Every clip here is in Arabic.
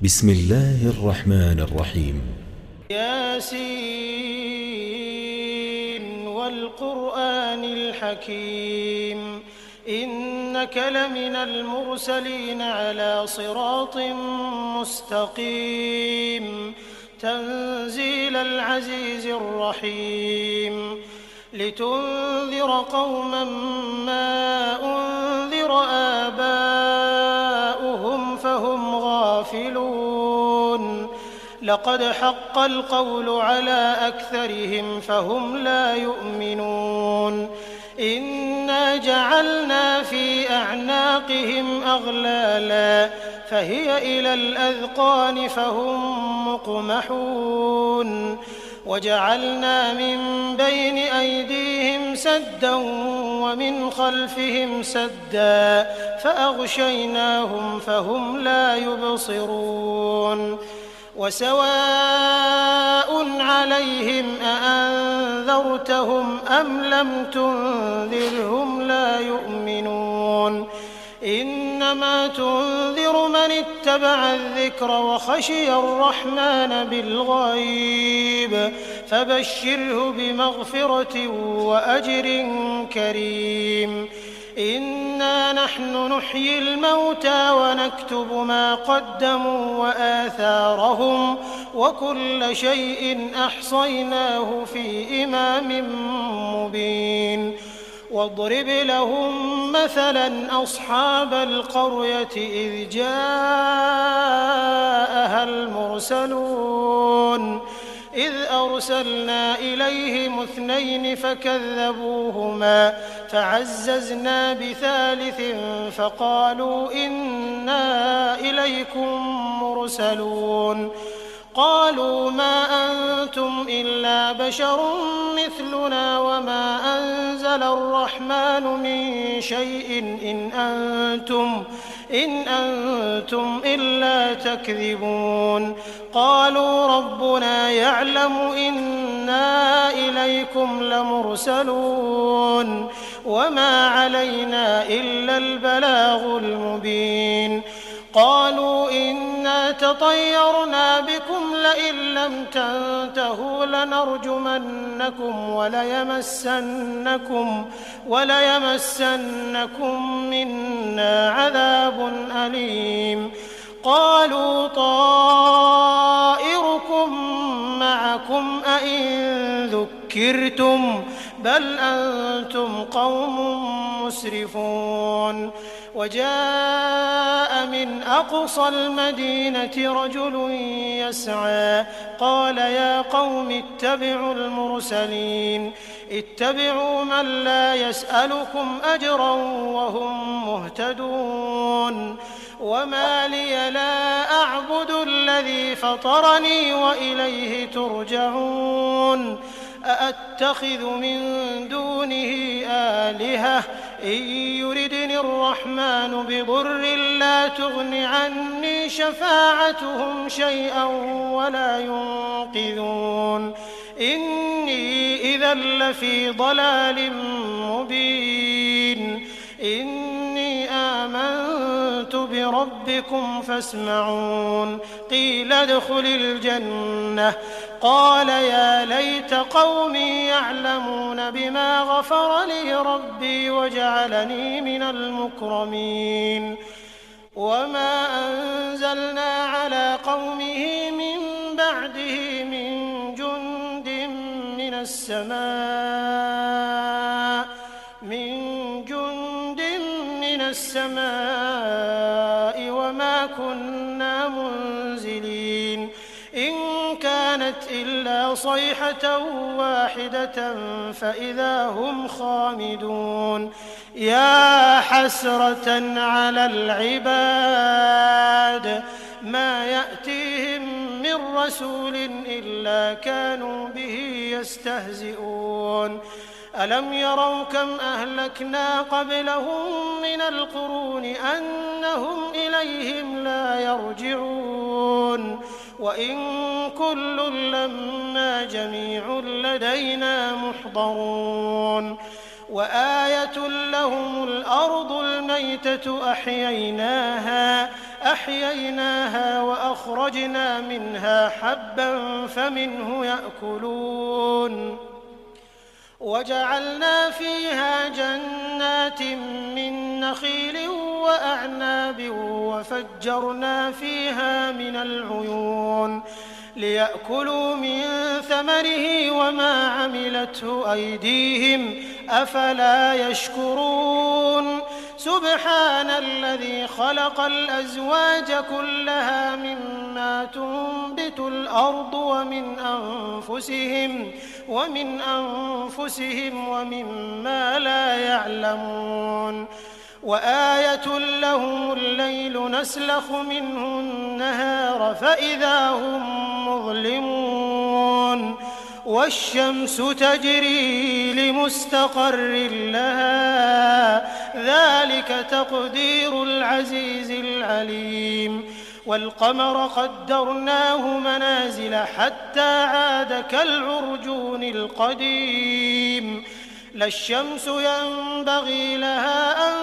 بسم الله الرحمن الرحيم. ياسين والقرآن الحكيم إنك لمن المرسلين على صراط مستقيم تنزيل العزيز الرحيم لتنذر قوما ما أنذر آباؤهم فهم غافلون لقد حق القول على أكثرهم فهم لا يؤمنون إنا جعلنا في أعناقهم أغلالا فهي إلى الأذقان فهم مقمحون وجعلنا من بين أيديهم سدا ومن خلفهم سدا فأغشيناهم فهم لا يبصرون وسواء عليهم أأنذرتهم أم لم تنذرهم لا يؤمنون إنما تنذر من اتبع الذكر وخشي الرحمن بالغيب فبشره بمغفرة وأجر كريم إنا نحن نحيي الموتى ونكتب ما قدموا وآثارهم وكل شيء أحصيناه في إمام مبين واضرب لهم مثلا أصحاب القرية إذ جاءها المرسلون إذ أرسلنا إليهم 2 فكذبوهما فعززنا بثالث فقالوا إنا إليكم مرسلون قالوا ما أنتم إلا بشر مثلنا وما أنزل الرحمن من شيء إن أنتم إلا تكذبون قالوا ربنا يعلم إنا إليكم لمرسلون وما علينا إلا البلاغ المبين قالوا إنا تطيرنا بكم لئن لم تنتهوا لنرجمنكم وليمسنكم منا عذاب أليم قالوا طائركم معكم أئن ذكرتم بل أنتم قوم مسرفون وجاء من أقصى المدينة رجل يسعى قال يا قوم اتبعوا المرسلين اتبعوا من لا يسألكم أجرا وهم مهتدون وما لي لا أعبد الذي فطرني وإليه ترجعون أأتخذ من دونه آلهة إن يردني الرحمن بضر لا تغن عني شفاعتهم شيئا ولا ينقذون إني إذا لفي ضلال مبين إني آمنت بربكم فاسمعون قيل ادخل الجنة قال يا ليت قومي يعلمون بما غفر لي ربي وجعلني من المكرمين وما أنزلنا على قومه من بعده من جند من السماء وما كنا منزلين إن كانت إلا صيحة واحدة فإذا هم خامدون يا حسرة على العباد ما يأتيهم من رسول إلا كانوا به يستهزئون ألم يروا كم أهلكنا قبلهم من القرون أنهم إليهم لا يرجعون وإن كل لما جميع لدينا محضرون وآية لهم الأرض الميتة أحييناها فأحييناها وأخرجنا منها حبا فمنه يأكلون وجعلنا فيها جنات من نخيل وأعناب وفجرنا فيها من العيون ليأكلوا من ثمره وما عملته أيديهم أفلا يشكرون سبحان الذي خلق الأزواج كلها مما تنبت الأرض ومن أنفسهم ومما لا يعلمون وآية لهم الليل نسلخ منه النهار فإذا هم مظلمون والشمس تجري لمستقر لها ذلك تقدير العزيز العليم والقمر قدرناه منازل حتى عاد كالعرجون القديم لا الشمس ينبغي لها أن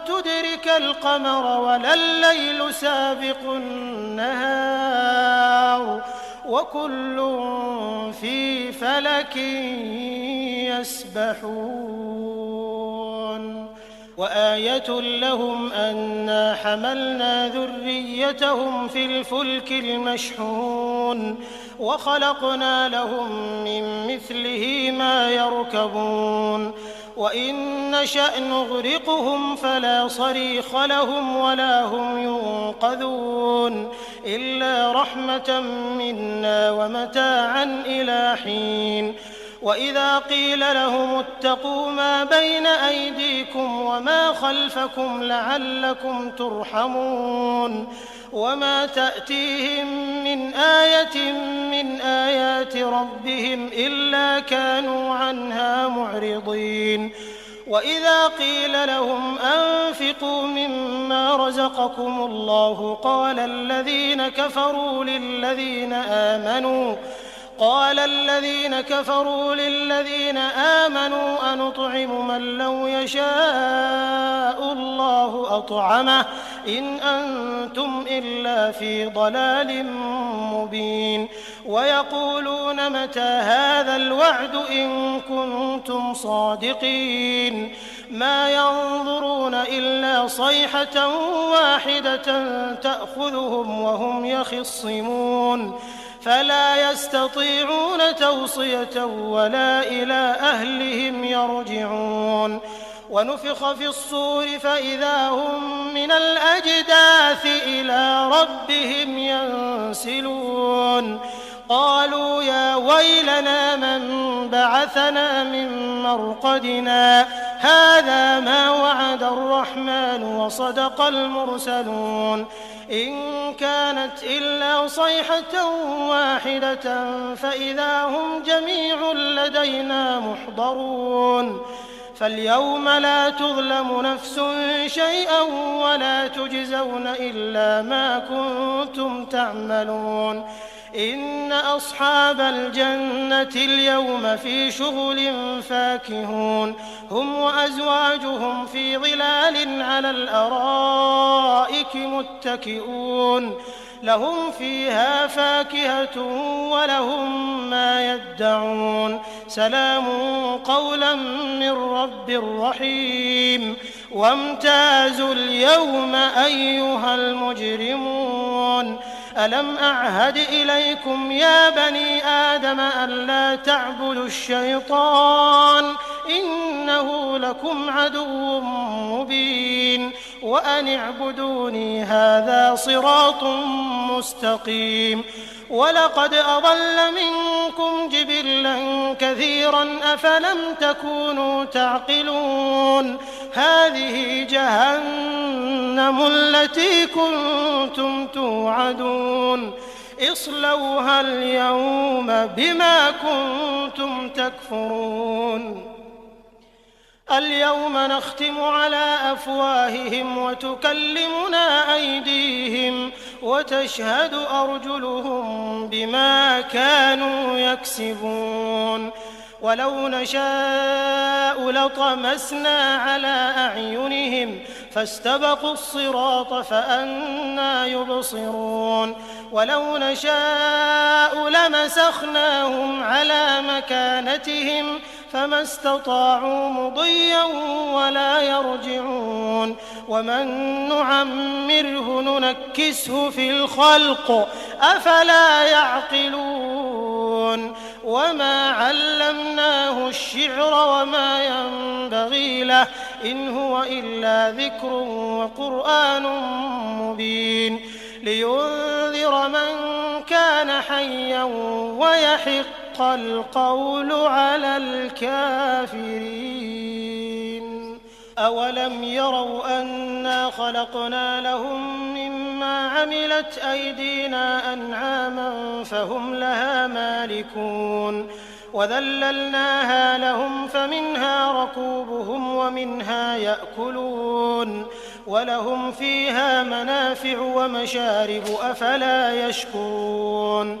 تدرك القمر ولا الليل سابق النهار وكل في فلك يسبحون وآية لهم أنا حملنا ذريتهم في الفلك المشحون وخلقنا لهم من مثله ما يركبون وإن نشأ نغرقهم فلا صريخ لهم ولا هم ينقذون إلا رحمة منا ومتاعا إلى حين وإذا قيل لهم اتقوا ما بين أيديكم وما خلفكم لعلكم ترحمون وما تأتيهم من آية من آيات ربهم إلا كانوا عنها معرضين وإذا قيل لهم أنفقوا مما رزقكم الله قال الذين كفروا للذين آمنوا أنطعم من لو يشاء الله أطعمه إن أنتم إلا في ضلال مبين ويقولون متى هذا الوعد إن كنتم صادقين ما ينظرون إلا صيحة واحدة تأخذهم وهم يخصمون فلا يستطيعون توصية ولا إلى أهلهم يرجعون ونفخ في الصور فإذا هم من الأجداث إلى ربهم ينسلون قالوا يا ويلنا من بعثنا من مرقدنا هذا ما وعد الرحمن وصدق المرسلون إن كانت إلا صيحة واحدة فإذا هم جميع لدينا محضرون فاليوم لا تظلم نفس شيئا ولا تجزون إلا ما كنتم تعملون إن أصحاب الجنة اليوم في شغل فاكهون هم وأزواجهم في ظلال على الأرائك متكئون لهم فيها فاكهة ولهم ما يدعون سلام قولا من رب رحيم وامتازوا اليوم أيها المجرمون ألم أعهد إليكم يا بني آدم ألا تعبدوا الشيطان إنه لكم عدو مبين وأن اعبدوني هذا صراط مستقيم ولقد أضل منكم جبلا كثيرا أفلم تكونوا تعقلون هذه جهنم التي كنتم توعدون اصلوها اليوم بما كنتم تكفرون اليوم نختم على أفواههم وتكلمنا أيديهم وتشهد أرجلهم بما كانوا يكسبون ولو نشاء لطمسنا على أعينهم فاستبقوا الصراط فأنى يبصرون ولو نشاء لمسخناهم على مكانتهم فما استطاعوا مضيا ولا يرجعون ومن نعمره ننكسه في الخلق أفلا يعقلون وما علمناه الشعر وما ينبغي له إن هو إلا ذكر وقرآن مبين لينذر من كان حيا ويحق القول على الكافرين أولم يروا أنا خلقنا لهم مما عملت أيدينا أنعاما فهم لها مالكون وذللناها لهم فمنها ركوبهم ومنها يأكلون ولهم فيها منافع ومشارب أفلا يشكرون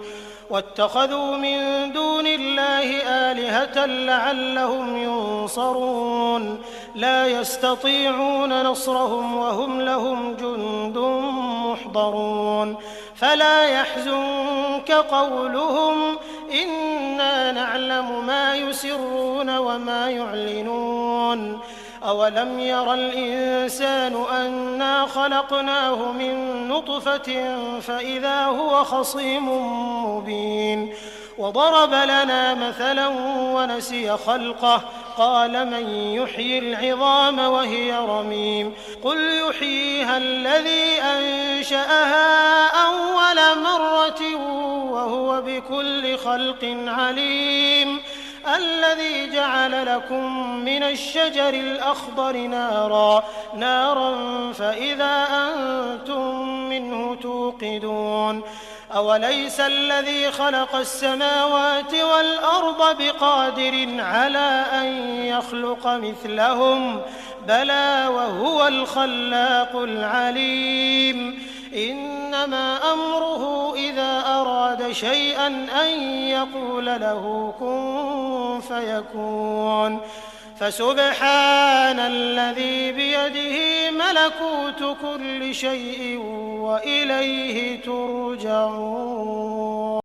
واتخذوا من دون الله آلهة لعلهم ينصرون لا يستطيعون نصرهم وهم لهم جند محضرون فلا يحزنك قولهم إنا نعلم ما يسرون وما يعلنون أولم ير الإنسان أنا خلقناه من نطفة فإذا هو خصيم مبين وضرب لنا مثلا ونسي خلقه قال من يحيي العظام وهي رميم قل يحييها الذي أنشأها أول مرة وهو بكل خلق عليم الذي جعل لكم من الشجر الأخضر نارا فإذا أنتم منه توقدون أوليس الذي خلق السماوات والأرض بقادر على أن يخلق مثلهم بلى وهو الخلاق العليم إنما أمره إذا أراد شيئا أن يقول له كن فيكون فسبحان الذي بيده ملكوت كل شيء وإليه ترجعون.